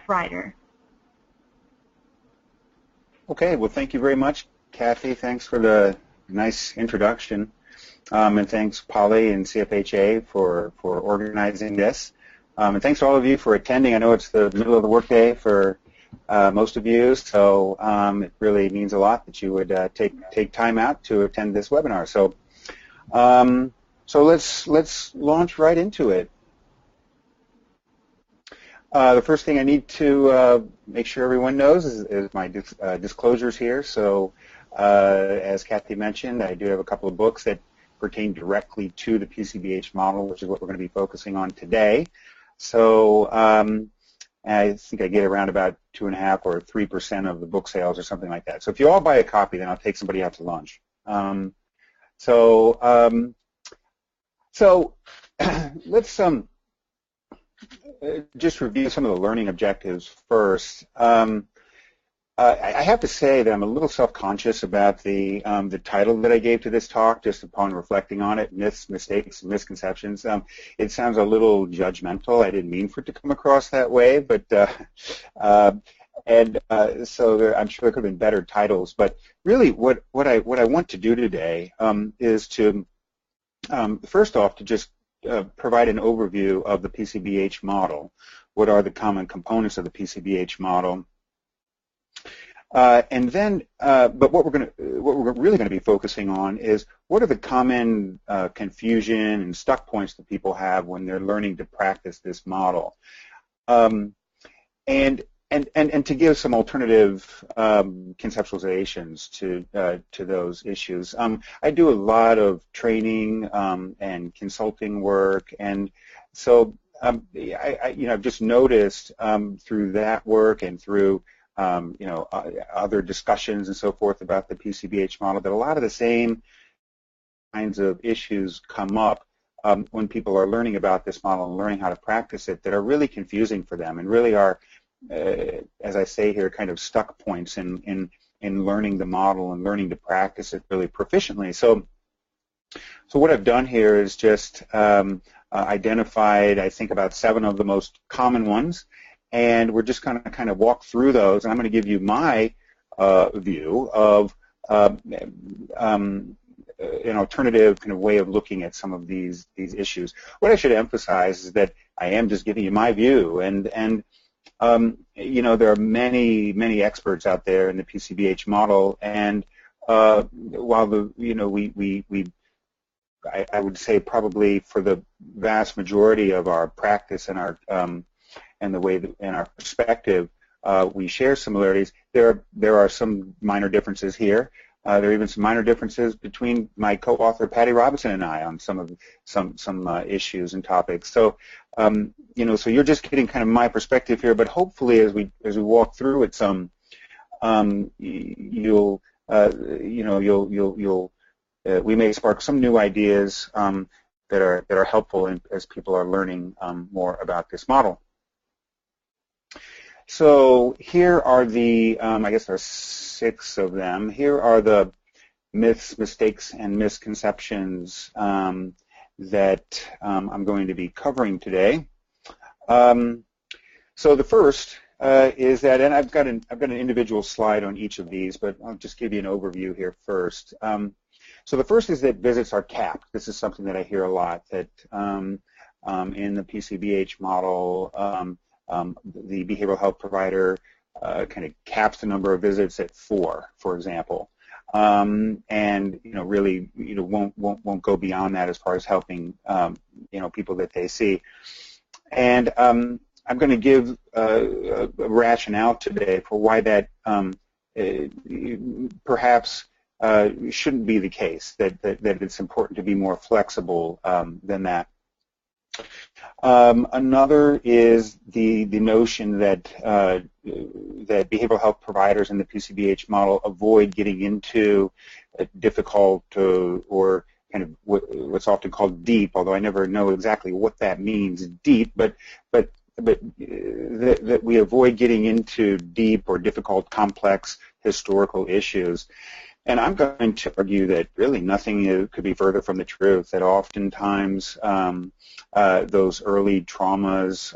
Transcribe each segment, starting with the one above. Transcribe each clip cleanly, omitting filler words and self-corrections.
writer. Okay, well, thank you very much, Kathy. Thanks for the nice introduction. And thanks, Polly and CFHA, for organizing this. And thanks to all of you for attending. I know it's the middle of the workday for most of you, so it really means a lot that you would take time out to attend this webinar. So, let's launch right into it. The first thing I need to make sure everyone knows is my disclosures here. So, as Kathy mentioned, I do have a couple of books that pertain directly to the PCBH model, which is what we're going to be focusing on today. So I think I get around about 2.5 or 3% of the book sales or something like that. So if you all buy a copy, then I'll take somebody out to lunch. Let's just review some of the learning objectives first. I have to say that I'm a little self-conscious about the title that I gave to this talk, just upon reflecting on it, Myths, Mistakes, and Misconceptions. It sounds a little judgmental. I didn't mean for it to come across that way, but so I'm sure there could have been better titles. But really what I want to do today is to, first off, to just provide an overview of the PCBH model. What are the common components of the PCBH model? And then, but what we're really going to be focusing on is what are the common confusion and stuck points that people have when they're learning to practice this model, and to give some alternative conceptualizations to those issues. I do a lot of training and consulting work, and so I've just noticed through that work and through other discussions and so forth about the PCBH model that a lot of the same kinds of issues come up when people are learning about this model and learning how to practice it that are really confusing for them and really are, as I say here, kind of stuck points in learning the model and learning to practice it really proficiently. So what I've done here is just identified, I think, about 7 of the most common ones. And we're just going to kind of walk through those, and I'm going to give you my view of an alternative kind of way of looking at some of these issues. What I should emphasize is that I am just giving you my view, and there are many experts out there in the PCBH model, and while I would say probably for the vast majority of our practice and our and the way that, in our perspective, we share similarities. There are some minor differences here. There are even some minor differences between my co-author Patty Robinson and I on some issues and topics. So so you're just getting kind of my perspective here, but hopefully as we walk through it, we may spark some new ideas that are helpful as people are learning more about this model. So here are the, I guess there are 6 of them. Here are the myths, mistakes, and misconceptions that I'm going to be covering today. So the first is that, and I've got an individual slide on each of these, but I'll just give you an overview here first. So the first is that visits are capped. This is something that I hear a lot, that in the PCBH model, the behavioral health provider kind of caps the number of visits at 4, for example, and really won't go beyond that as far as helping people that they see. And I'm going to give a rationale today for why that perhaps shouldn't be the case. That it's important to be more flexible than that. Another is the notion that that behavioral health providers in the PCBH model avoid getting into difficult or kind of what's often called deep, although I never know exactly what that means, deep, but that we avoid getting into deep or difficult, complex historical issues. And I'm going to argue that really nothing could be further from the truth, that oftentimes those early traumas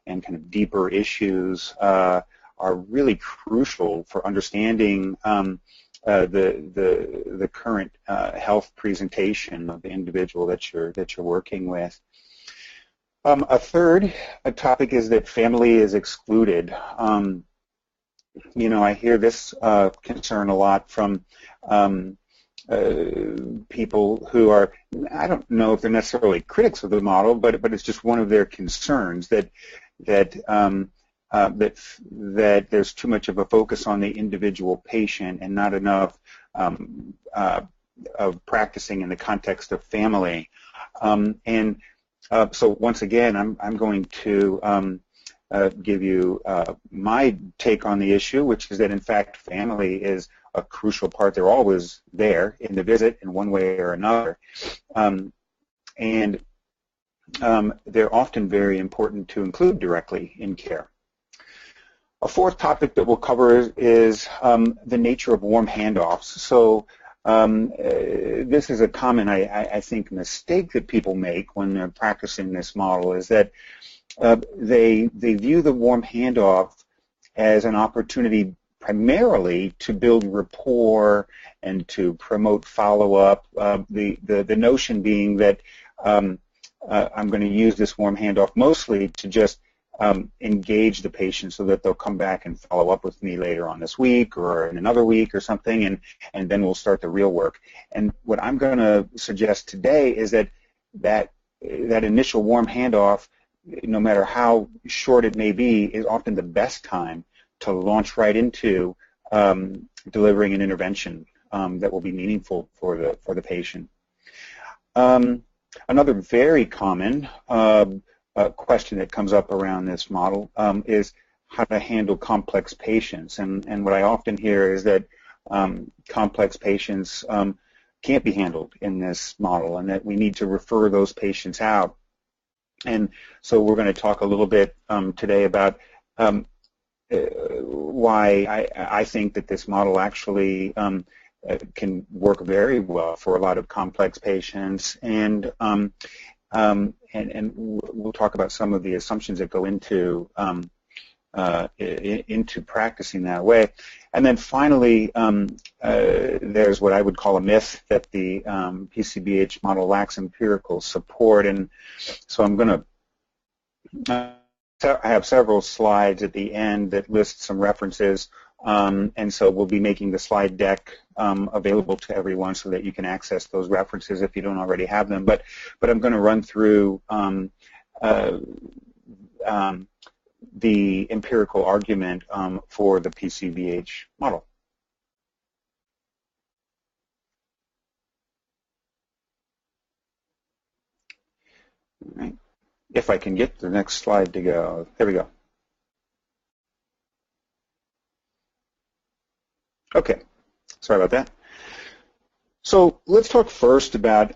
and kind of deeper issues are really crucial for understanding the current health presentation of the individual that you're working with. A third topic is that family is excluded. I hear this concern a lot from people who are, I don't know if they're necessarily critics of the model, but it's just one of their concerns that there's too much of a focus on the individual patient and not enough of practicing in the context of family. So once again, I'm going to give you my take on the issue, which is that in fact family is a crucial part. They're always there in the visit in one way or another, and they're often very important to include directly in care. A fourth topic that we'll cover is the nature of warm handoffs. So this is a common, I think, mistake that people make when they're practicing this model, is that they view the warm handoff as an opportunity primarily to build rapport and to promote follow-up. The notion being that I'm going to use this warm handoff mostly to just engage the patient so that they'll come back and follow up with me later on this week or in another week or something, and then we'll start the real work. And what I'm going to suggest today is that initial warm handoff, no matter how short it may be, is often the best time to launch right into delivering an intervention that will be meaningful for the patient. Another very common question that comes up around this model is how to handle complex patients. And what I often hear is that complex patients can't be handled in this model and that we need to refer those patients out. And so we're going to talk a little bit today about why I think that this model actually can work very well for a lot of complex patients, and we'll talk about some of the assumptions that go into practicing that way. And then finally, there's what I would call a myth that the PCBH model lacks empirical support, and so I'm going to I have several slides at the end that list some references, and so we'll be making the slide deck available to everyone so that you can access those references if you don't already have them. But I'm going to run through the empirical argument for the PCBH model. All right. If I can get the next slide to go. There we go. Okay, sorry about that. So let's talk first about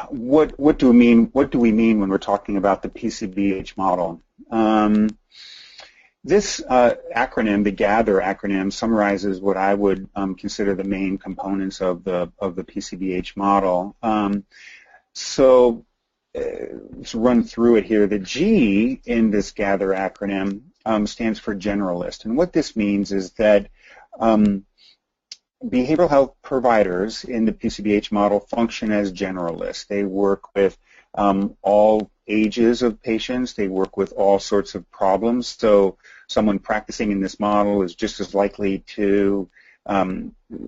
what do we mean when we're talking about the PCBH model. This acronym, the GATHER acronym, summarizes what I would consider the main components of the PCBH model. So let's run through it here. The G in this GATHER acronym stands for generalist, and what this means is that behavioral health providers in the PCBH model function as generalists. They work with all ages of patients. They work with all sorts of problems. So someone practicing in this model is just as likely to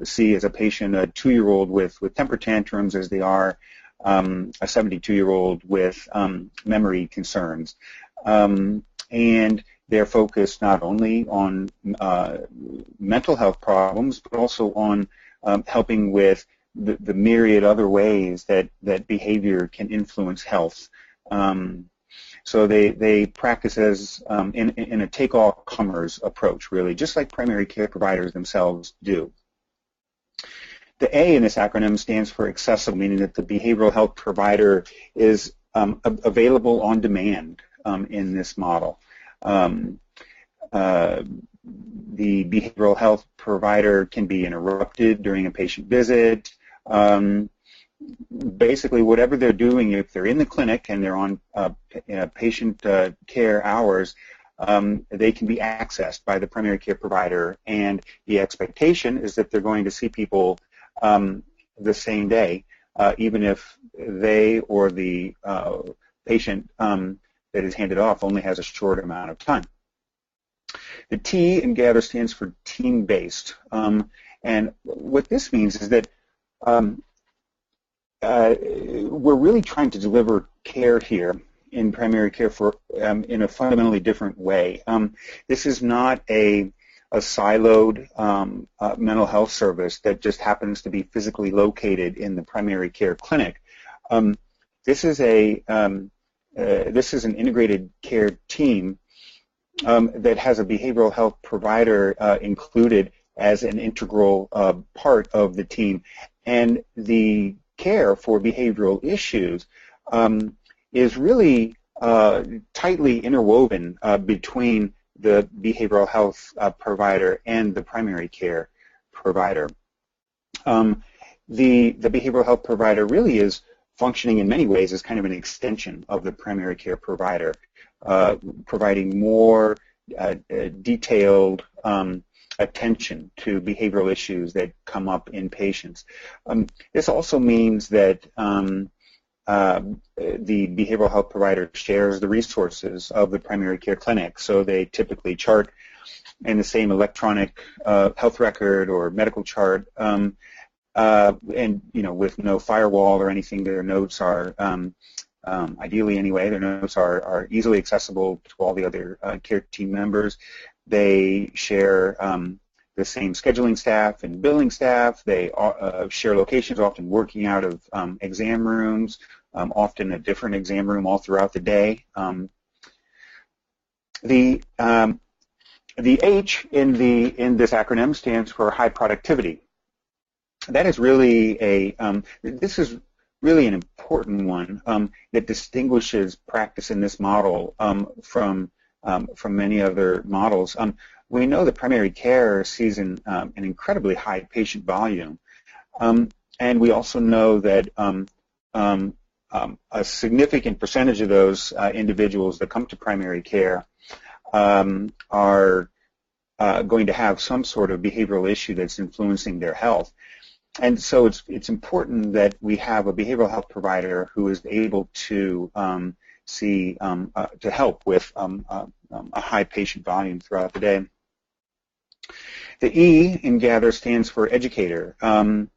see as a patient a 2-year-old with temper tantrums as they are a 72-year-old with memory concerns. And they're focused not only on mental health problems, but also on helping with the myriad other ways that behavior can influence health. So they practice as in a take-all-comers approach, really, just like primary care providers themselves do. The A in this acronym stands for accessible, meaning that the behavioral health provider is available on demand in this model. the behavioral health provider can be interrupted during a patient visit. Basically, whatever they're doing, if they're in the clinic and they're on patient care hours, they can be accessed by the primary care provider, and the expectation is that they're going to see people the same day, even if they or the patient that is handed off only has a short amount of time. The T in GATHER stands for team-based, and what this means is that we're really trying to deliver care here in primary care for in a fundamentally different way. This is not a siloed mental health service that just happens to be physically located in the primary care clinic. This is an integrated care team that has a behavioral health provider included as an integral part of the team, and the care for behavioral issues is really tightly interwoven between the behavioral health provider and the primary care provider. The behavioral health provider really is functioning in many ways as kind of an extension of the primary care provider, providing more detailed attention to behavioral issues that come up in patients. This also means that the behavioral health provider shares the resources of the primary care clinic, so they typically chart in the same electronic health record or medical chart, and with no firewall or anything. Their notes are ideally anyway, their notes are easily accessible to all the other care team members. They share the same scheduling staff and billing staff. They share locations, often working out of exam rooms, often a different exam room all throughout the day. The H in this acronym stands for high productivity. That is really this is really an important one that distinguishes practice in this model from many other models. We know that primary care sees an incredibly high patient volume, and we also know that a significant percentage of those individuals that come to primary care are going to have some sort of behavioral issue that's influencing their health. And so it's important that we have a behavioral health provider who is able to to help with a high patient volume throughout the day. The E in GATHER stands for educator. One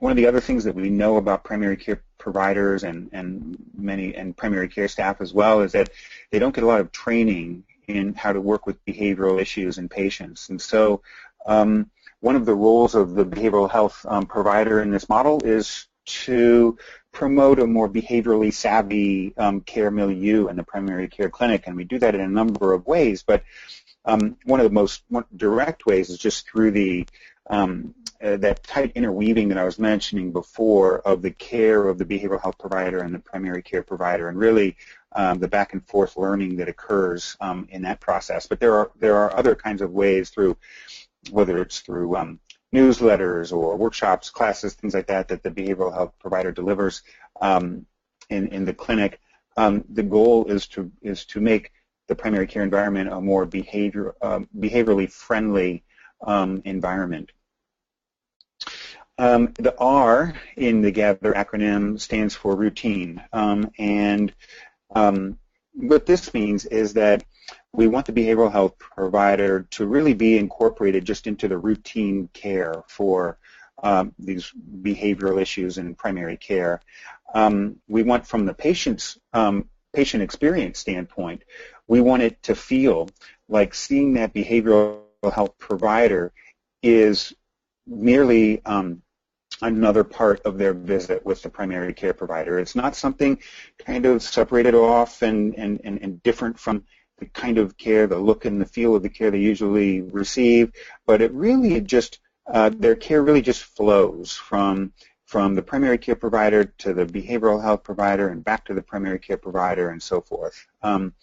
of the other things that we know about primary care providers and primary care staff as well is that they don't get a lot of training in how to work with behavioral issues in patients. And so one of the roles of the behavioral health provider in this model is to promote a more behaviorally savvy care milieu in the primary care clinic, and we do that in a number of ways, but one of the most direct ways is just through that tight interweaving that I was mentioning before of the care of the behavioral health provider and the primary care provider, and really the back and forth learning that occurs in that process. But there are other kinds of ways, through whether it's through newsletters or workshops, classes, things like that, that the behavioral health provider delivers in the clinic. The goal is to make the primary care environment a more behaviorally friendly environment. The R in the GATHER acronym stands for routine, and what this means is that we want the behavioral health provider to really be incorporated just into the routine care for these behavioral issues in primary care. We want, from the patient experience standpoint, we want it to feel like seeing that behavioral health provider is merely another part of their visit with the primary care provider. It's not something kind of separated off and different from the kind of care, the look and the feel of the care they usually receive, but it really just, their care really just flows from the primary care provider to the behavioral health provider and back to the primary care provider and so forth. And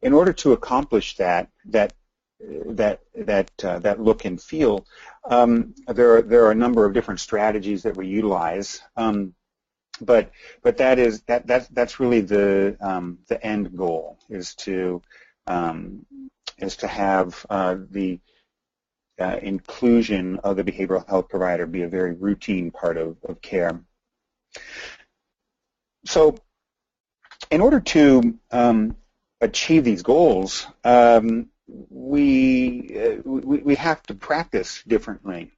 in order to accomplish that that look and feel. There are a number of different strategies that we utilize, but that's really the end goal, is to have the inclusion of the behavioral health provider be a very routine part of care. So, in order to achieve these goals, we have to practice differently.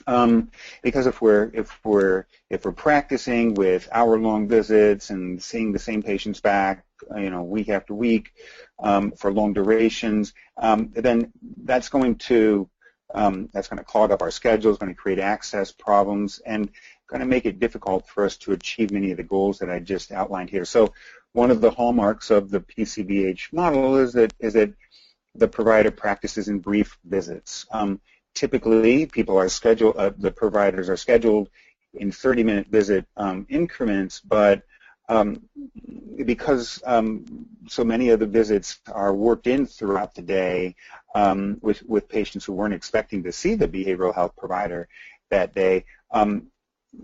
Because if we're practicing with hour-long visits and seeing the same patients back, week after week for long durations, then that's going to clog up our schedules, going to create access problems, and going to make it difficult for us to achieve many of the goals that I just outlined here. So, one of the hallmarks of the PCBH model is that the provider practices in brief visits. Typically, the providers are scheduled in 30-minute visit increments, but because so many of the visits are worked in throughout the day with patients who weren't expecting to see the behavioral health provider that day,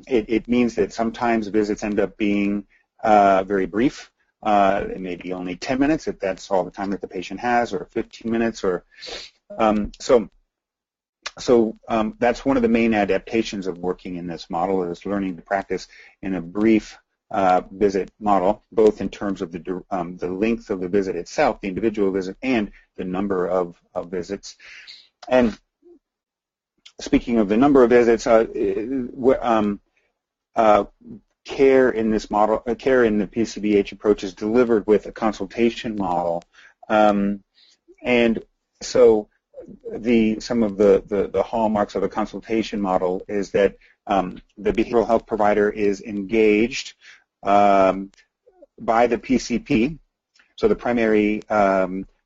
it means that sometimes visits end up being very brief. It may be only 10 minutes if that's all the time that the patient has, or 15 minutes, or so that's one of the main adaptations of working in this model, is learning to practice in a brief visit model, both in terms of the length of the visit itself, the individual visit, and the number of visits. And speaking of the number of visits, care in this model, care in the PCBH approach is delivered with a consultation model, and so some of the hallmarks of a consultation model is that the behavioral health provider is engaged by the PCP, so the primary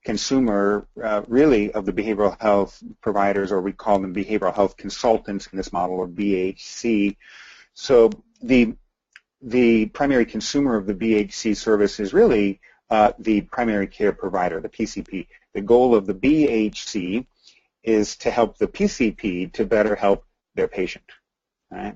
consumer really of the behavioral health providers, or we call them behavioral health consultants in this model, or BHC. So the primary consumer of the BHC service is really the primary care provider, the PCP. The goal of the BHC is to help the PCP to better help their patient, right?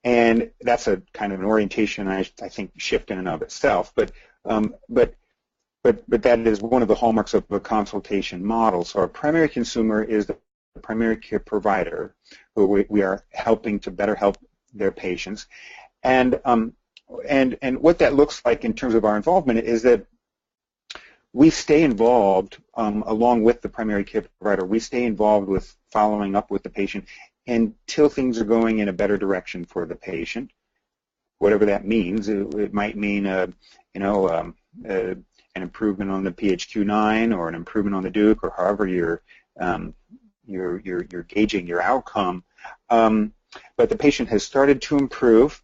And that's a kind of an orientation, I think, shift in and of itself. But that is one of the hallmarks of a consultation model. So our primary consumer is the primary care provider, who we are helping to better help their patients. And what that looks like in terms of our involvement is that we stay involved along with the primary care provider. We stay involved with following up with the patient until things are going in a better direction for the patient, whatever that means. It might mean an improvement on the PHQ-9, or an improvement on the Duke, or however you're gauging your outcome. But the patient has started to improve,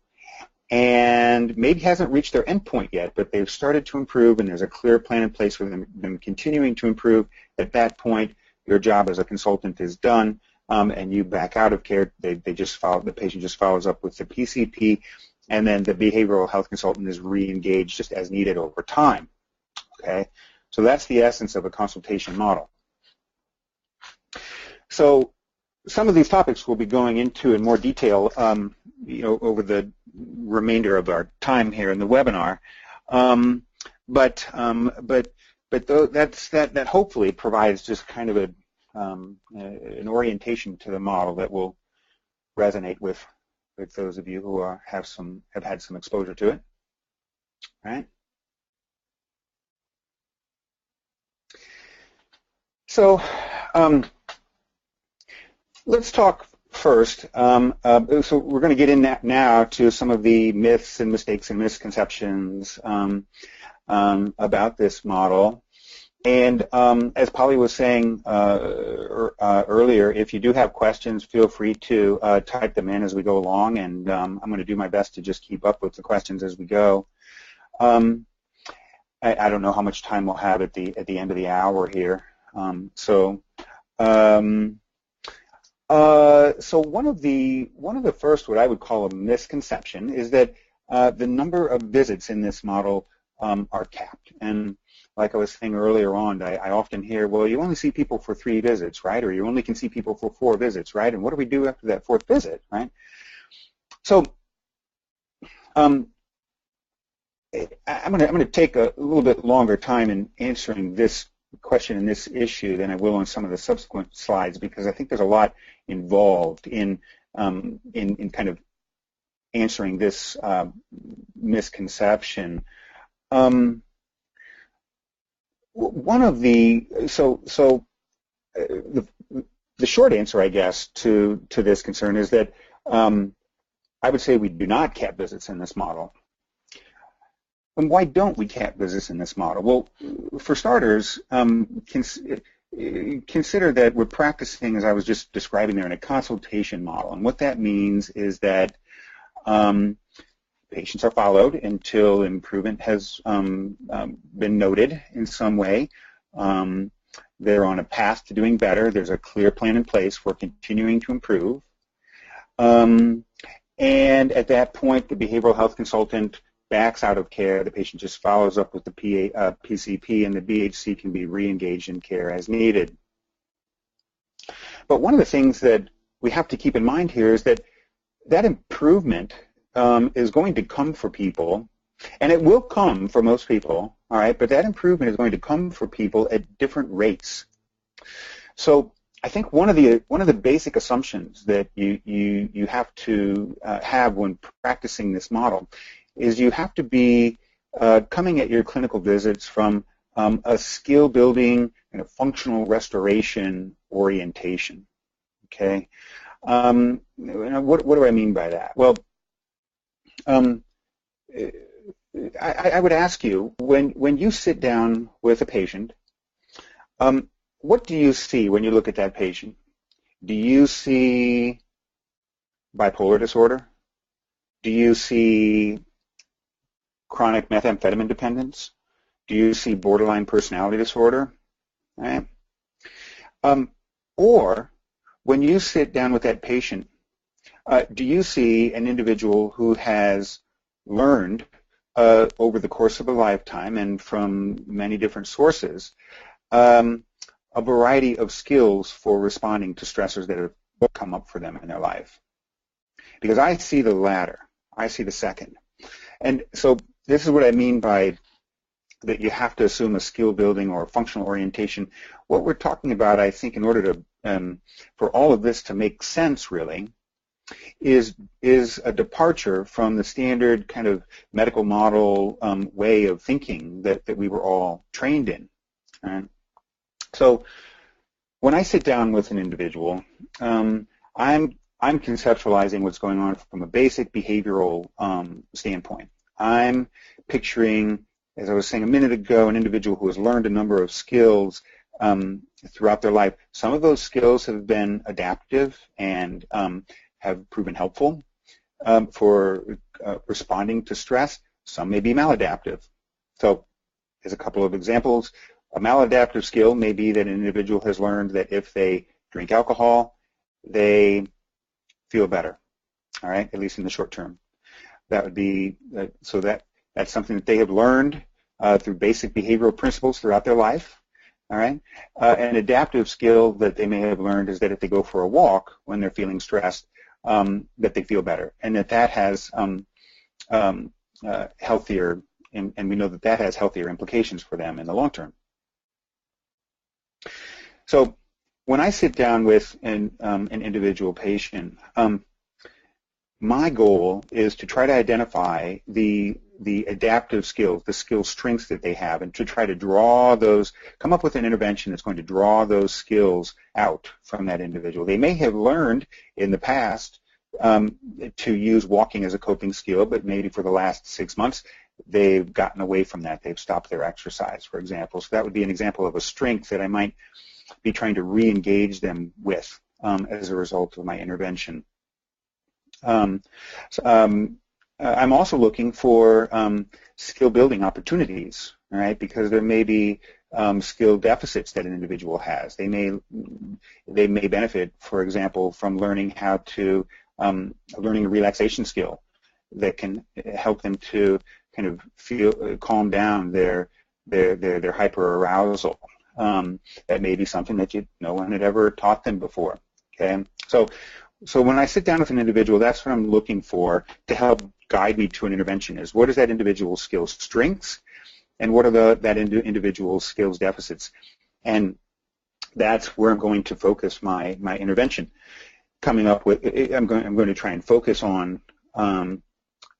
and maybe hasn't reached their endpoint yet, but they've started to improve, and there's a clear plan in place for them continuing to improve. At that point, your job as a consultant is done, and you back out of care. The patient just follows up with the PCP, and then the behavioral health consultant is re-engaged just as needed over time. Okay, so that's the essence of a consultation model. So some of these topics we'll be going into in more detail, over the remainder of our time here in the webinar. That hopefully provides just kind of an orientation to the model that will resonate with those of you who have had some exposure to it. All right. So let's talk first. So we're going to get in now to some of the myths and mistakes and misconceptions about this model. And as Polly was saying earlier, if you do have questions, feel free to type them in as we go along, and I'm going to do my best to just keep up with the questions as we go. I don't know how much time we'll have at the end of the hour here. So one of the first, what I would call a misconception, is that the number of visits in this model are capped, and like I was saying earlier on, I often hear, well, you only see people for 3 visits, right? Or you only can see people for 4 visits, right? And what do we do after that 4th visit, right? So I'm going to take a little bit longer time in answering this question and this issue than I will on some of the subsequent slides, because I think there's a lot involved in kind of answering this misconception. One of the the short answer, I guess, to this concern is that I would say we do not cap visits in this model. And why don't we cap visits in this model? Well, for starters, consider that we're practicing, as I was just describing there, in a consultation model. And what that means is that patients are followed until improvement has been noted in some way. They're on a path to doing better. There's a clear plan in place for continuing to improve. And at that point, the behavioral health consultant backs out of care. The patient just follows up with the PCP, and the BHC can be re-engaged in care as needed. But one of the things that we have to keep in mind here is that improvement is going to come for people, and it will come for most people, all right, but that improvement is going to come for people at different rates. So I think one of the basic assumptions that you have to have when practicing this model is you have to be coming at your clinical visits from a skill building and a functional restoration orientation. Okay, what do I mean by that? Well, I would ask you, when you sit down with a patient, what do you see when you look at that patient? Do you see bipolar disorder? Do you see chronic methamphetamine dependence? Do you see borderline personality disorder? Right? Or when you sit down with that patient, do you see an individual who has learned over the course of a lifetime and from many different sources a variety of skills for responding to stressors that have come up for them in their life? Because I see the latter. I see the second. And so this is what I mean by that you have to assume a skill building or functional orientation. What we're talking about, I think, in order to for all of this to make sense, really, is a departure from the standard kind of medical model way of thinking that we were all trained in. Right? So when I sit down with an individual, I'm conceptualizing what's going on from a basic behavioral standpoint. I'm picturing, as I was saying a minute ago, an individual who has learned a number of skills throughout their life. Some of those skills have been adaptive and have proven helpful for responding to stress. Some may be maladaptive. So, as a couple of examples, a maladaptive skill may be that an individual has learned that if they drink alcohol, they feel better, all right, at least in the short term. That would be, so that's something that they have learned through basic behavioral principles throughout their life, all right. An adaptive skill that they may have learned is that if they go for a walk when they're feeling stressed, that they feel better, and that has healthier, and we know that has healthier implications for them in the long term. So when I sit down with an individual patient, my goal is to try to identify the adaptive skills, the skill strengths that they have, and to try to draw those, come up with an intervention that's going to draw those skills out from that individual. They may have learned in the past to use walking as a coping skill, but maybe for the last 6 months they've gotten away from that. They've stopped their exercise, for example. So that would be an example of a strength that I might be trying to re-engage them with as a result of my intervention. I'm also looking for skill building opportunities, all right, because there may be skill deficits that an individual has. They may benefit, for example, from learning how to learning a relaxation skill that can help them to kind of calm down their their hyperarousal. That may be something that no one had ever taught them before. Okay, so when I sit down with an individual, that's what I'm looking for to help guide me to an intervention. Is what is that individual's skills strengths, and what are that individual's skills deficits, and that's where I'm going to focus my intervention. Coming up with, I'm going to try and focus on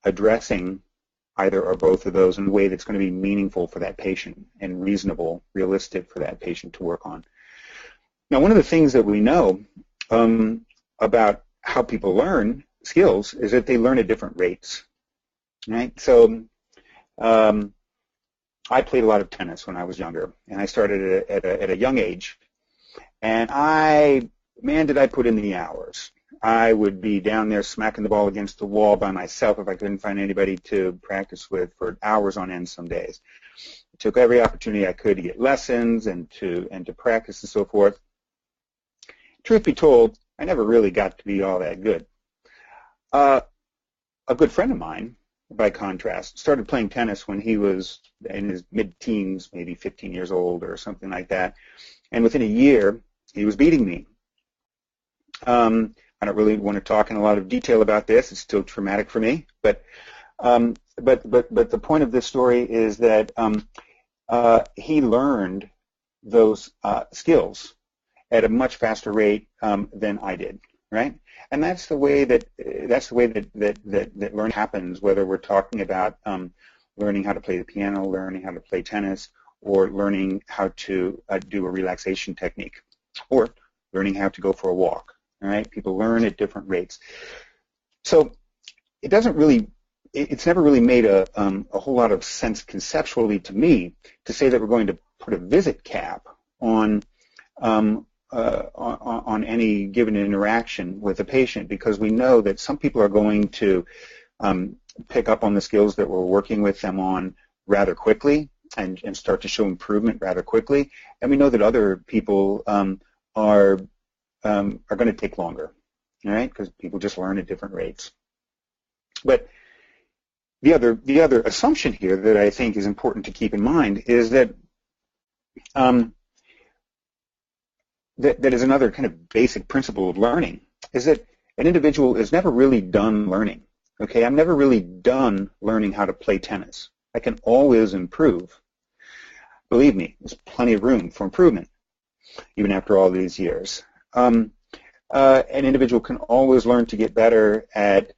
addressing either or both of those in a way that's going to be meaningful for that patient and reasonable, realistic for that patient to work on. Now, one of the things that we know about how people learn skills is that they learn at different rates, right? So I played a lot of tennis when I was younger, and I started at a young age, and man, did I put in the hours. I would be down there smacking the ball against the wall by myself if I couldn't find anybody to practice with for hours on end some days. I took every opportunity I could to get lessons and to practice and so forth. Truth be told, I never really got to be all that good. A good friend of mine, by contrast, started playing tennis when he was in his mid-teens, maybe 15 years old or something like that. And within a year, he was beating me. I don't really want to talk in a lot of detail about this. It's still traumatic for me. But the point of this story is that he learned those skills at a much faster rate than I did, right? And that's the way that learning happens. Whether we're talking about learning how to play the piano, learning how to play tennis, or learning how to do a relaxation technique, or learning how to go for a walk. All right, people learn at different rates. So it's never really made a whole lot of sense conceptually to me to say that we're going to put a visit cap on any given interaction with a patient, because we know that some people are going to pick up on the skills that we're working with them on rather quickly and start to show improvement rather quickly, and we know that other people are going to take longer, all right? Because people just learn at different rates. But the other assumption here that I think is important to keep in mind is that that is another kind of basic principle of learning, is that an individual is never really done learning. Okay, I'm never really done learning how to play tennis. I can always improve. Believe me, there's plenty of room for improvement, even after all these years. An individual can always learn to get better at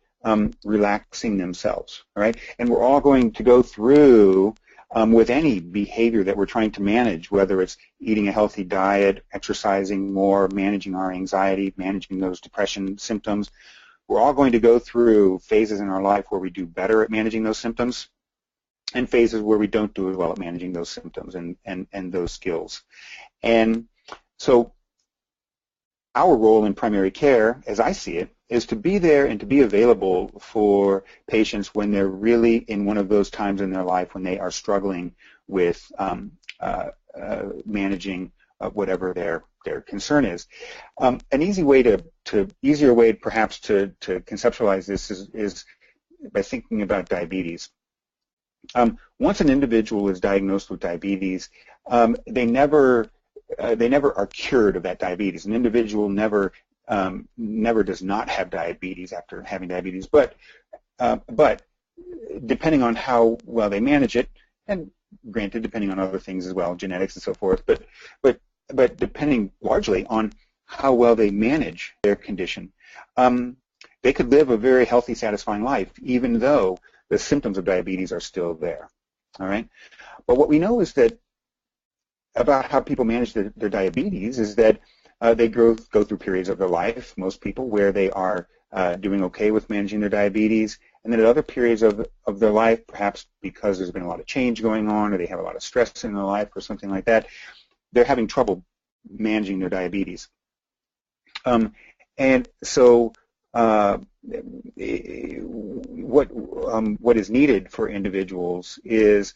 relaxing themselves, all right? And we're all going to go through with any behavior that we're trying to manage, whether it's eating a healthy diet, exercising more, managing our anxiety, managing those depression symptoms. We're all going to go through phases in our life where we do better at managing those symptoms and phases where we don't do as well at managing those symptoms and those skills. And so our role in primary care, as I see it, is to be there and to be available for patients when they're really in one of those times in their life when they are struggling with managing whatever their concern is. An easier way perhaps to conceptualize this is by thinking about diabetes. Once an individual is diagnosed with diabetes, they never are cured of that diabetes. An individual never does not have diabetes after having diabetes, but depending on how well they manage it, and granted, depending on other things as well, genetics and so forth, but depending largely on how well they manage their condition, they could live a very healthy, satisfying life, even though the symptoms of diabetes are still there. All right, but what we know is that about how people manage their diabetes is that they go through periods of their life, most people, where they are doing okay with managing their diabetes, and then at other periods of their life, perhaps because there's been a lot of change going on or they have a lot of stress in their life or something like that, they're having trouble managing their diabetes. And so what is needed for individuals is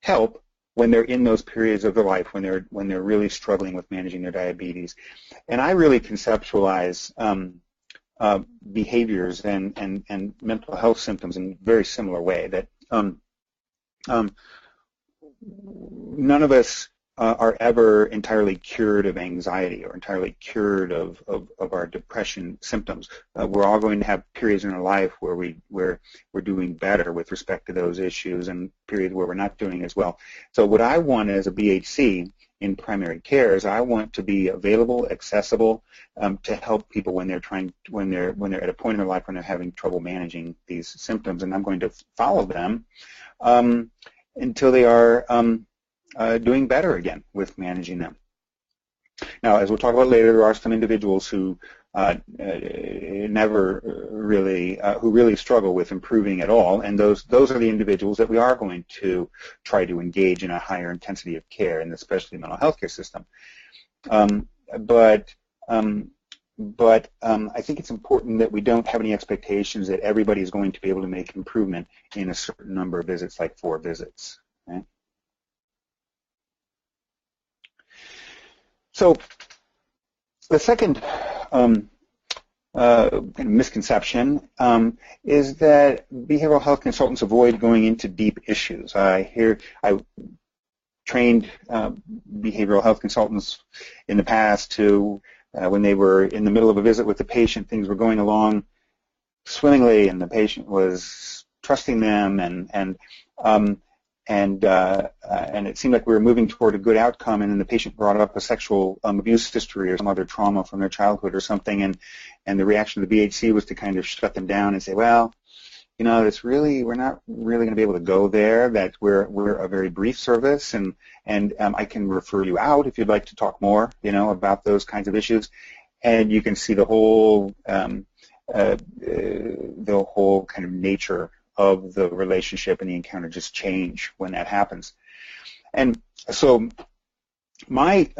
help when they're in those periods of their life when they're really struggling with managing their diabetes. And I really conceptualize behaviors and mental health symptoms in a very similar way. That none of us are ever entirely cured of anxiety or entirely cured of our depression symptoms. We're all going to have periods in our life where we're doing better with respect to those issues and periods where we're not doing as well. So what I want as a BHC in primary care is I want to be available, accessible, to help people when they're at a point in their life when they're having trouble managing these symptoms, and I'm going to follow them until they are doing better again with managing them. Now, as we'll talk about later, there are some individuals who who really struggle with improving at all, and those are the individuals that we are going to try to engage in a higher intensity of care, and especially the mental health care system. But I think it's important that we don't have any expectations that everybody is going to be able to make improvement in a certain number of visits, like 4 visits. Okay? So the second kind of misconception is that behavioral health consultants avoid going into deep issues. I trained behavioral health consultants in the past to when they were in the middle of a visit with the patient, things were going along swimmingly, and the patient was trusting them, and it seemed like we were moving toward a good outcome, and then the patient brought up a sexual abuse history or some other trauma from their childhood or something, and the reaction of the BHC was to kind of shut them down and say, well, you know, we're not really going to be able to go there, that we're a very brief service, and I can refer you out if you'd like to talk more, you know, about those kinds of issues. And you can see the whole kind of nature of the relationship and the encounter just change when that happens. And so my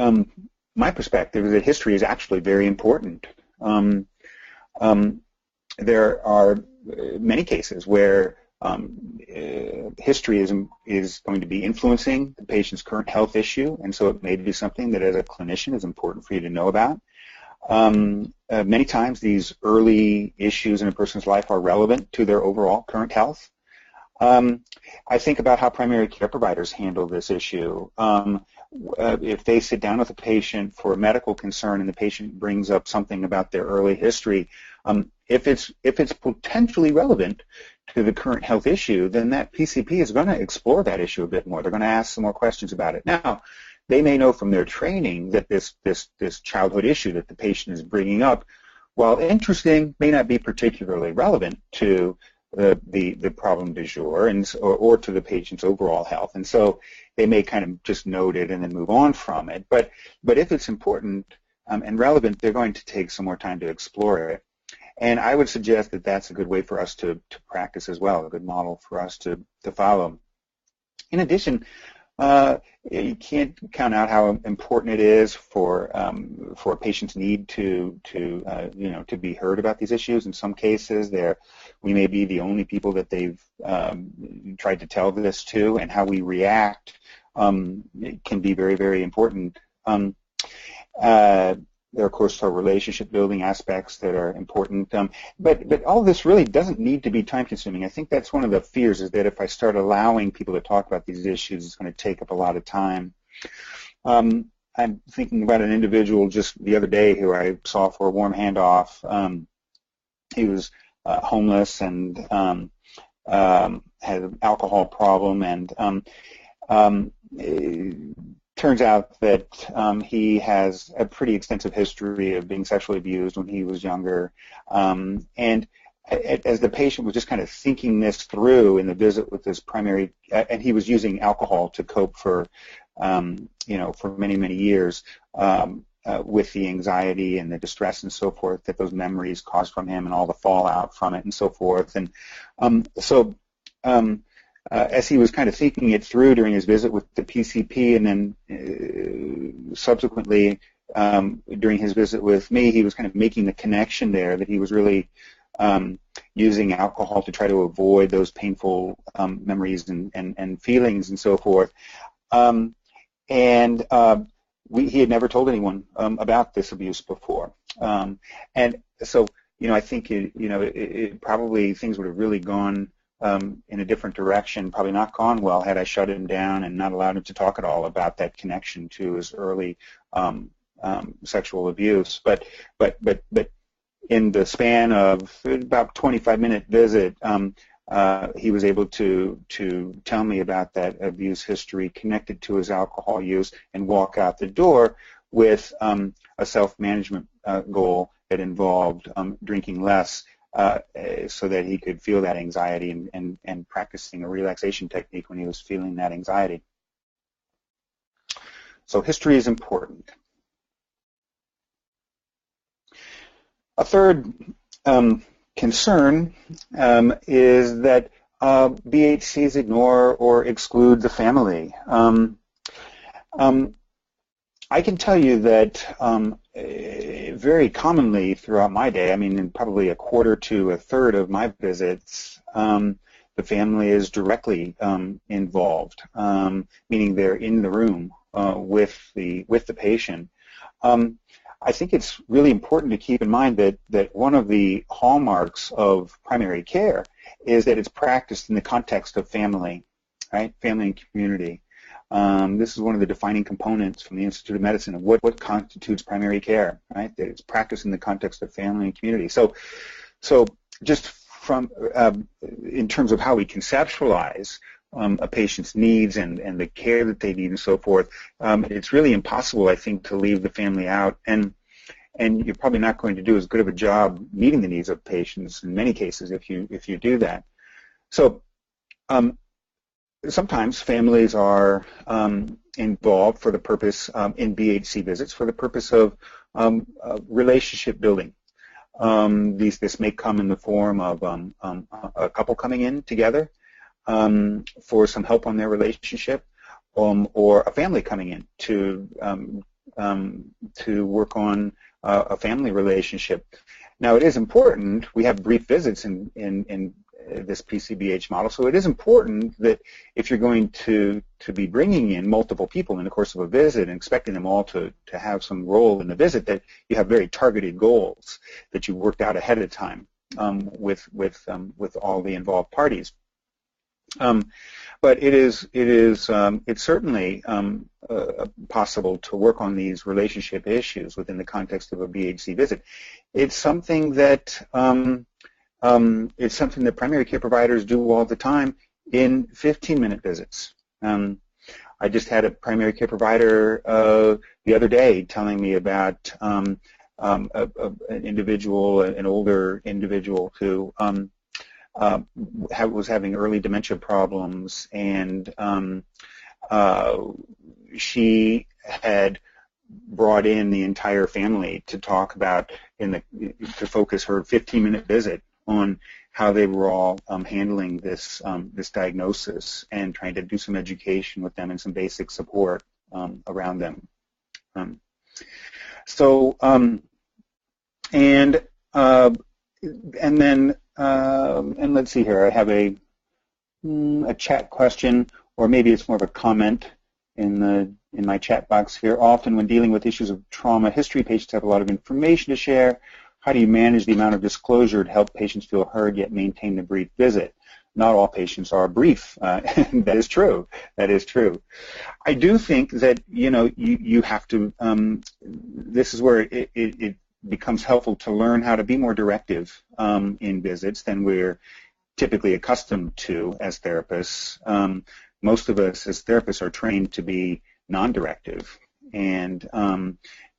perspective is that history is actually very important. There are many cases where history is going to be influencing the patient's current health issue, and so it may be something that as a clinician is important for you to know about. Many times these early issues in a person's life are relevant to their overall current health. I think about how primary care providers handle this issue. If they sit down with a patient for a medical concern and the patient brings up something about their early history, if it's potentially relevant to the current health issue, then that PCP is going to explore that issue a bit more. They're going to ask some more questions about it. Now, they may know from their training that this childhood issue that the patient is bringing up, while interesting, may not be particularly relevant to the problem du jour or to the patient's overall health, and so they may kind of just note it and then move on from it. But if it's important and relevant, they're going to take some more time to explore it. And I would suggest that that's a good way for us to practice as well, a good model for us to follow. In addition, you can't count out how important it is for a patient's need to be heard about these issues. In some cases, we may be the only people that they've tried to tell this to, and how we react can be very, very important. There, of course, are relationship-building aspects that are important, but all of this really doesn't need to be time-consuming. I think that's one of the fears, is that if I start allowing people to talk about these issues, it's going to take up a lot of time. I'm thinking about an individual just the other day who I saw for a warm handoff. He was homeless and had an alcohol problem, and turns out that he has a pretty extensive history of being sexually abused when he was younger. And as the patient was just kind of thinking this through in the visit with his primary, and he was using alcohol to cope for many, many years with the anxiety and the distress and so forth that those memories caused from him and all the fallout from it and so forth. And as he was kind of thinking it through during his visit with the PCP, and then subsequently during his visit with me, he was kind of making the connection there that he was really using alcohol to try to avoid those painful memories and feelings and so forth. He had never told anyone about this abuse before. And so, I think, it probably things would have really gone in a different direction, probably not gone well had I shut him down and not allowed him to talk at all about that connection to his early sexual abuse. But in the span of about 25-minute visit, he was able to tell me about that abuse history connected to his alcohol use and walk out the door with a self-management goal that involved drinking less so that he could feel that anxiety and practicing a relaxation technique when he was feeling that anxiety. So history is important. A third concern is that BHCs ignore or exclude the family. I can tell you that very commonly throughout my day, I mean, in probably a quarter to a third of my visits, the family is directly involved, meaning they're in the room with the patient. I think it's really important to keep in mind that one of the hallmarks of primary care is that it's practiced in the context of family, right? Family and community. This is one of the defining components from the Institute of Medicine of what constitutes primary care, right? That it's practiced in the context of family and community. So just from in terms of how we conceptualize a patient's needs and the care that they need and so forth, it's really impossible, I think, to leave the family out, and you're probably not going to do as good of a job meeting the needs of patients in many cases if you do that. So sometimes families are involved for the purpose in BHC visits for the purpose of relationship building. This may come in the form of a couple coming in together for some help on their relationship, or a family coming in to work on a family relationship. Now, it is important. We have brief visits in this PCBH model, so it is important that if you're going to be bringing in multiple people in the course of a visit and expecting them all to have some role in the visit, that you have very targeted goals that you worked out ahead of time with all the involved parties. But it's certainly possible to work on these relationship issues within the context of a BHC visit. It's something that primary care providers do all the time in 15-minute visits. I just had a primary care provider the other day telling me about an older individual who was having early dementia problems, and she had brought in the entire family to talk about to focus her 15-minute visit on how they were all handling this diagnosis and trying to do some education with them and some basic support around them. And let's see here. I have a chat question, or maybe it's more of a comment in my chat box here. Often, when dealing with issues of trauma history, patients have a lot of information to share. How do you manage the amount of disclosure to help patients feel heard yet maintain the brief visit? Not all patients are brief. That is true. That is true. I do think that you have to. This is where it becomes helpful to learn how to be more directive in visits than we're typically accustomed to as therapists. Most of us as therapists are trained to be non-directive and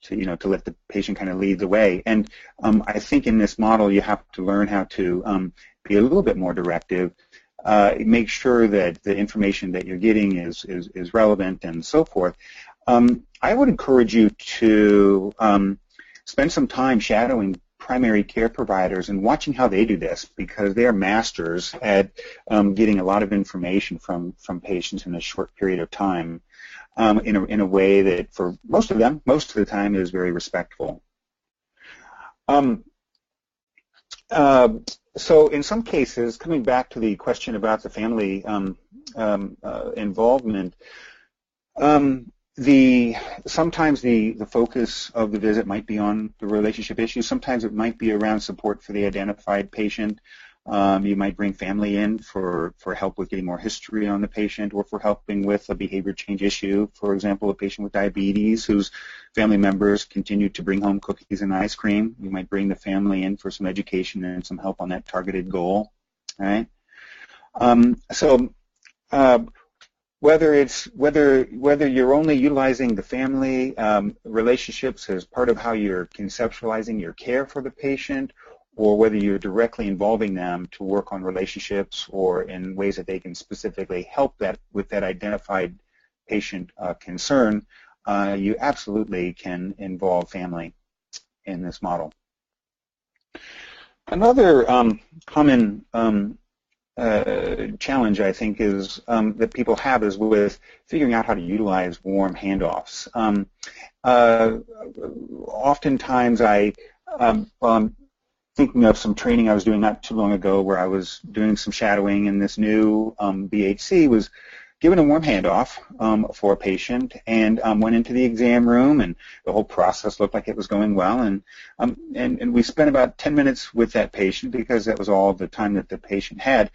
to let the patient kind of lead the way. And I think in this model you have to learn how to be a little bit more directive, make sure that the information that you're getting is relevant and so forth. I would encourage you to spend some time shadowing primary care providers and watching how they do this, because they are masters at getting a lot of information from patients in a short period of time in a way that for most of them, most of the time, is very respectful. So in some cases, coming back to the question about the family involvement, sometimes the focus of the visit might be on the relationship issue. Sometimes it might be around support for the identified patient. You might bring family in for help with getting more history on the patient, or for helping with a behavior change issue. For example, a patient with diabetes whose family members continue to bring home cookies and ice cream. You might bring the family in for some education and some help on that targeted goal. All right. Whether you're only utilizing the family relationships as part of how you're conceptualizing your care for the patient, or whether you're directly involving them to work on relationships or in ways that they can specifically help that with that identified patient concern, you absolutely can involve family in this model. Another common challenge, I think, is that people have is with figuring out how to utilize warm handoffs. Oftentimes, I'm thinking of some training I was doing not too long ago, where I was doing some shadowing, and this new BHC was given a warm handoff for a patient, and went into the exam room, and the whole process looked like it was going well, and we spent about 10 minutes with that patient, because that was all the time that the patient had.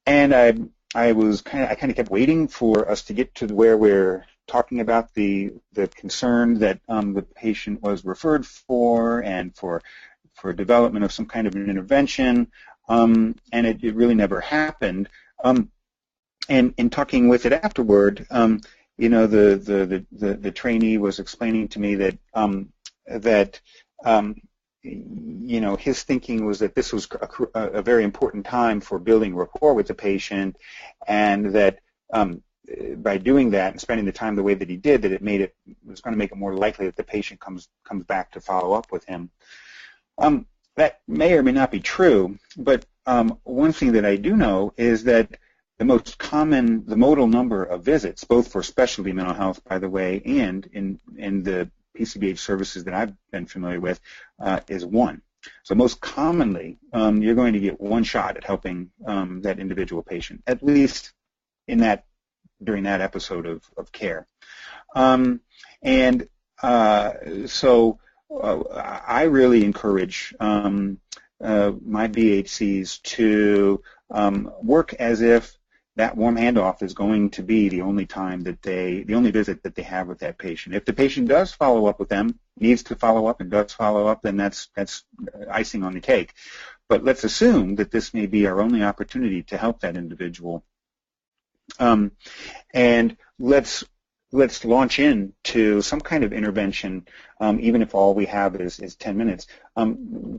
And I kind of kept waiting for us to get to where we're talking about the concern that the patient was referred for, and for development of some kind of an intervention, and it really never happened. And in talking with it afterward, you know, the trainee was explaining to me that you know, his thinking was that this was a very important time for building rapport with the patient, and that by doing that and spending the time the way that he did, that it was going to make it more likely that the patient comes back to follow up with him. That may or may not be true, but one thing that I do know is that the modal number of visits, both for specialty mental health, by the way, and in the PCBH services that I've been familiar with, is 1. So most commonly, you're going to get one shot at helping that individual patient, at least during that episode of care. So I really encourage my BHCs to work as if that warm handoff is going to be the only visit that they have with that patient. If the patient does follow up with them, needs to follow up, and does follow up, then that's icing on the cake. But let's assume that this may be our only opportunity to help that individual, and let's launch into some kind of intervention, even if all we have is 10 minutes.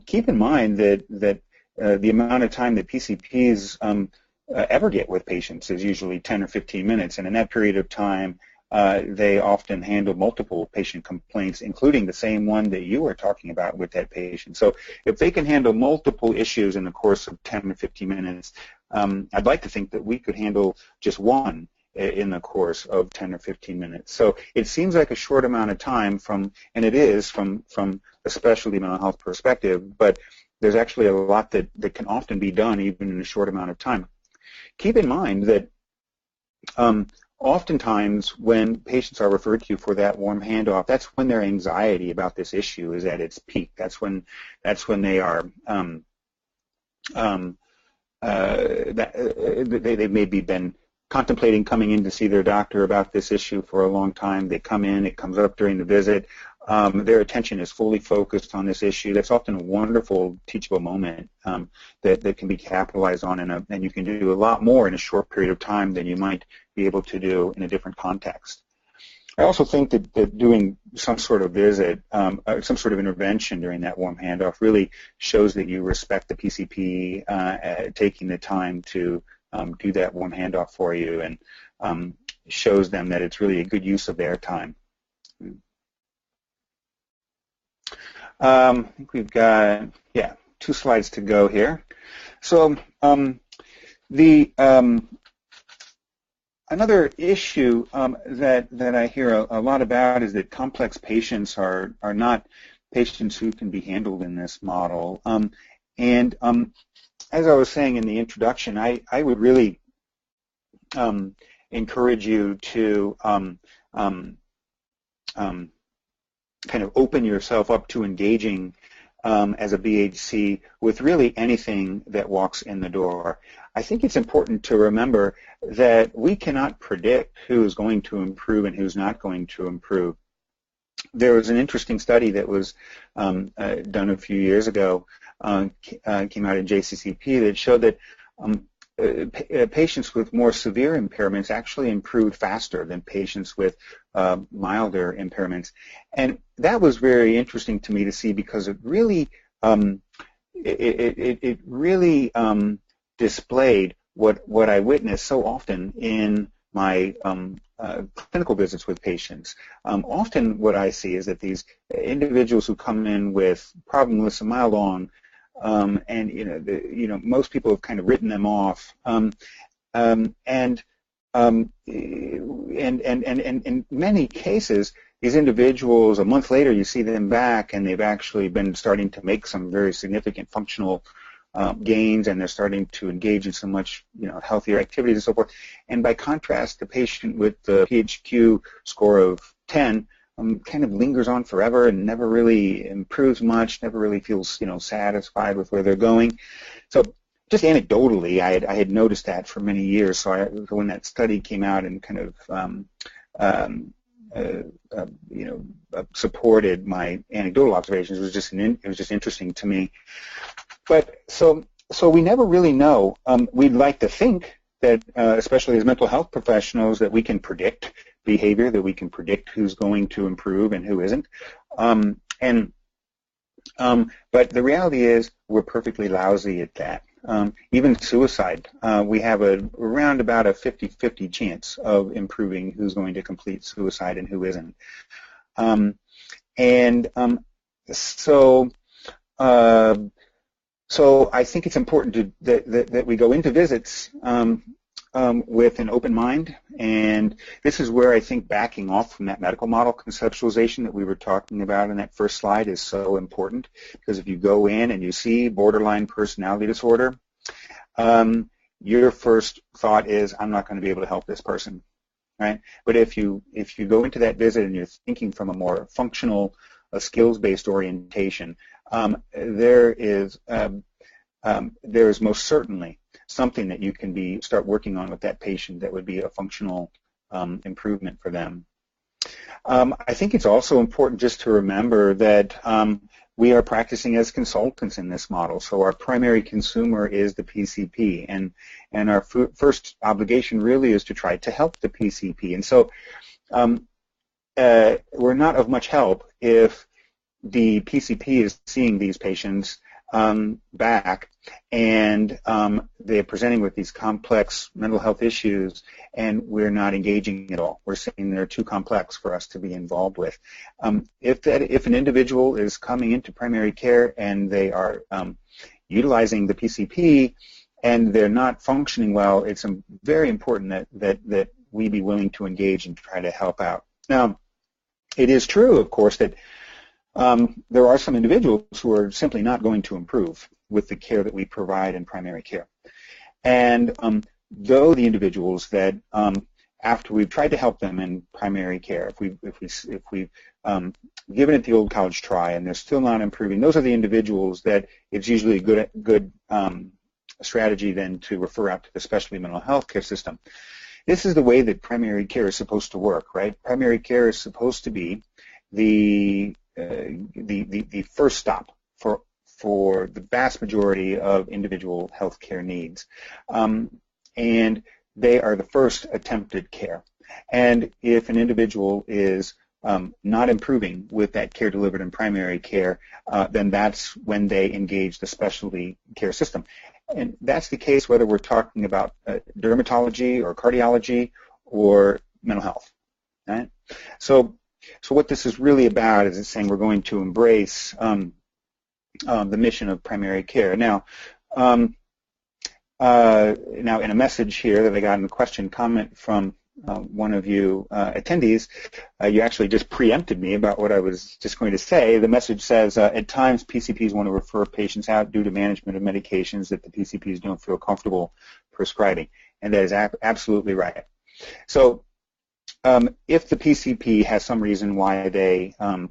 Keep in mind that the amount of time that PCPs ever get with patients is usually 10 or 15 minutes, and in that period of time, they often handle multiple patient complaints, including the same one that you were talking about with that patient. So if they can handle multiple issues in the course of 10 or 15 minutes, I'd like to think that we could handle just one in the course of 10 or 15 minutes. So it seems like a short amount of time and it is from a specialty mental health perspective, but there's actually a lot that can often be done even in a short amount of time. Keep in mind that oftentimes when patients are referred to for that warm handoff, that's when their anxiety about this issue is at its peak. That's when they are they've maybe been contemplating coming in to see their doctor about this issue for a long time. They come in, it comes up during the visit. Their attention is fully focused on this issue. That's often a wonderful teachable moment that can be capitalized on, and you can do a lot more in a short period of time than you might be able to do in a different context. I also think that doing some sort of visit, some sort of intervention during that warm handoff really shows that you respect the PCP taking the time to do that warm handoff for you, and shows them that it's really a good use of their time. I think we've got, 2 slides to go here. So another issue that I hear a lot about is that complex patients are not patients who can be handled in this model. As I was saying in the introduction, I would really encourage you to kind of open yourself up to engaging as a BHC with really anything that walks in the door. I think it's important to remember that we cannot predict who is going to improve and who's not going to improve. There was an interesting study that was done a few years ago, came out in JCCP, that showed that patients with more severe impairments actually improved faster than patients with milder impairments. And that was very interesting to me to see, because it really displayed what I witness so often in my clinical visits with patients. Often what I see is that these individuals who come in with problem lists a mile long, and most people have kind of written them off, and in many cases, these individuals, a month later, you see them back, and they've actually been starting to make some very significant functional gains, and they're starting to engage in so much, healthier activities and so forth. And by contrast, the patient with the PHQ score of 10 kind of lingers on forever and never really improves much, never really feels, satisfied with where they're going. So just anecdotally, I had noticed that for many years. So when that study came out and kind of supported my anecdotal observations, it was just interesting to me. But so we never really know. We'd like to think that, especially as mental health professionals, that we can predict behavior, that we can predict who's going to improve and who isn't. But the reality is we're perfectly lousy at that. Even suicide, we have around about a 50-50 chance of improving who's going to complete suicide and who isn't. So I think it's important that we go into visits with an open mind, and this is where I think backing off from that medical model conceptualization that we were talking about in that first slide is so important, because if you go in and you see borderline personality disorder, your first thought is, I'm not going to be able to help this person, right? But if you go into that visit and you're thinking from a more functional, skills-based orientation, there is most certainly something that you can start working on with that patient that would be a functional improvement for them. I think it's also important just to remember that we are practicing as consultants in this model. So our primary consumer is the PCP, and our first obligation really is to try to help the PCP. And so we're not of much help if the PCP is seeing these patients back, and they're presenting with these complex mental health issues, and we're not engaging at all. We're saying they're too complex for us to be involved with. If an individual is coming into primary care and they are utilizing the PCP and they're not functioning well, it's very important that we be willing to engage and try to help out. Now, it is true, of course, that there are some individuals who are simply not going to improve with the care that we provide in primary care. And though the individuals that after we've tried to help them in primary care, if we've given it the old college try and they're still not improving, those are the individuals that it's usually a good strategy then to refer out to the specialty mental health care system. This is the way that primary care is supposed to work, right? Primary care is supposed to be the first stop for the vast majority of individual health care needs. And they are the first attempt at care. And if an individual is not improving with that care delivered in primary care, then that's when they engage the specialty care system. And that's the case whether we're talking about dermatology or cardiology or mental health, right? So what this is really about is it's saying we're going to embrace the mission of primary care. Now, in a message here that I got in a comment from one of you attendees, you actually just preempted me about what I was just going to say. The message says, at times PCPs want to refer patients out due to management of medications that the PCPs don't feel comfortable prescribing. And that is absolutely right. So if the PCP has some reason why they why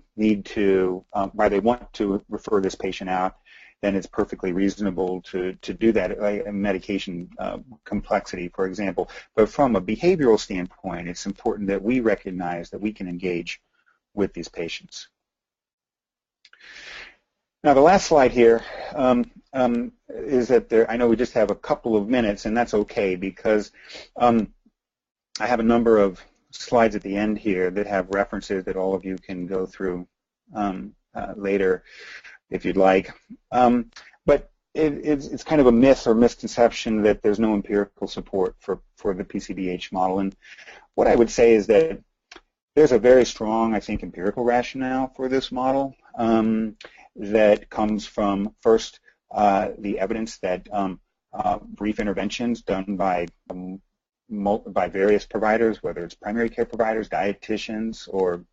they want to refer this patient out, then it's perfectly reasonable to do that, like medication complexity, for example. But from a behavioral standpoint, it's important that we recognize that we can engage with these patients. Now, the last slide here is that I know we just have a couple of minutes, and that's okay because I have a number of slides at the end here that have references that all of you can go through later if you'd like. But it's kind of a myth or misconception that there's no empirical support for the PCBH model. And what I would say is that there's a very strong, I think, empirical rationale for this model that comes from, first, the evidence that brief interventions done by various providers, whether it's primary care providers, dietitians, or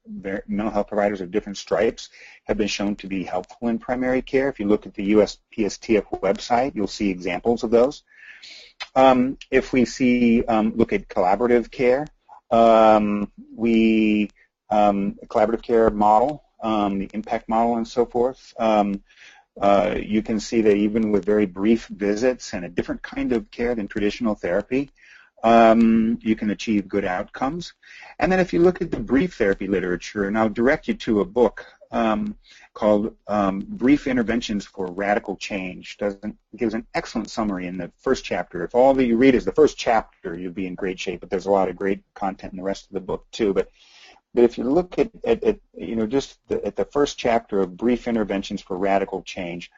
mental health providers of different stripes, have been shown to be helpful in primary care. If you look at the USPSTF website, you'll see examples of those. If we look at collaborative care, collaborative care model, the impact model, and so forth, you can see that even with very brief visits and a different kind of care than traditional therapy, you can achieve good outcomes. And then if you look at the brief therapy literature, and I'll direct you to a book called Brief Interventions for Radical Change. Gives an excellent summary in the first chapter. If all that you read is the first chapter, you'll be in great shape, but there's a lot of great content in the rest of the book too. But if you look at the first chapter of Brief Interventions for Radical Change,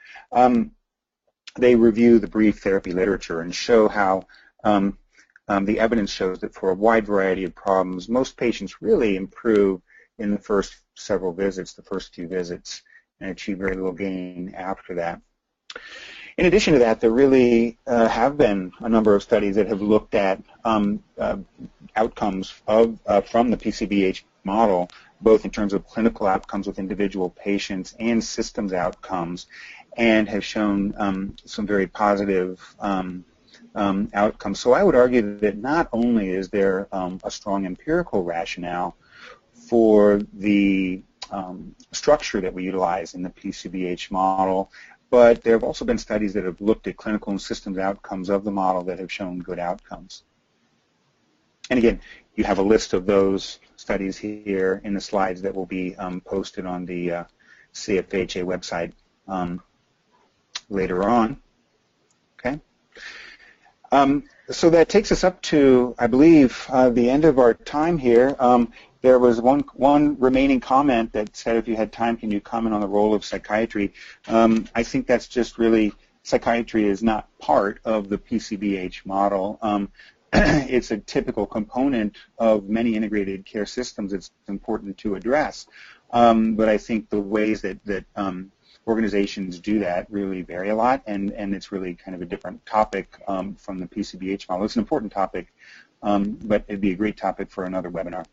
they review the brief therapy literature and show how the evidence shows that for a wide variety of problems, most patients really improve in the first several visits, the first few visits, and achieve very little gain after that. In addition to that, there really have been a number of studies that have looked at outcomes from the PCBH model, both in terms of clinical outcomes with individual patients and systems outcomes, and have shown some very positive outcomes. So I would argue that not only is there a strong empirical rationale for the structure that we utilize in the PCBH model, but there have also been studies that have looked at clinical and systems outcomes of the model that have shown good outcomes. And again, you have a list of those studies here in the slides that will be posted on the CFHA website later on. Okay. So that takes us up to, I believe, the end of our time here. There was one remaining comment that said, if you had time, can you comment on the role of psychiatry? I think that's just really, psychiatry is not part of the PCBH model. It's a typical component of many integrated care systems it's important to address. But I think the ways that organizations do that really vary a lot, and it's really kind of a different topic from the PCBH model. It's an important topic, but it'd be a great topic for another webinar.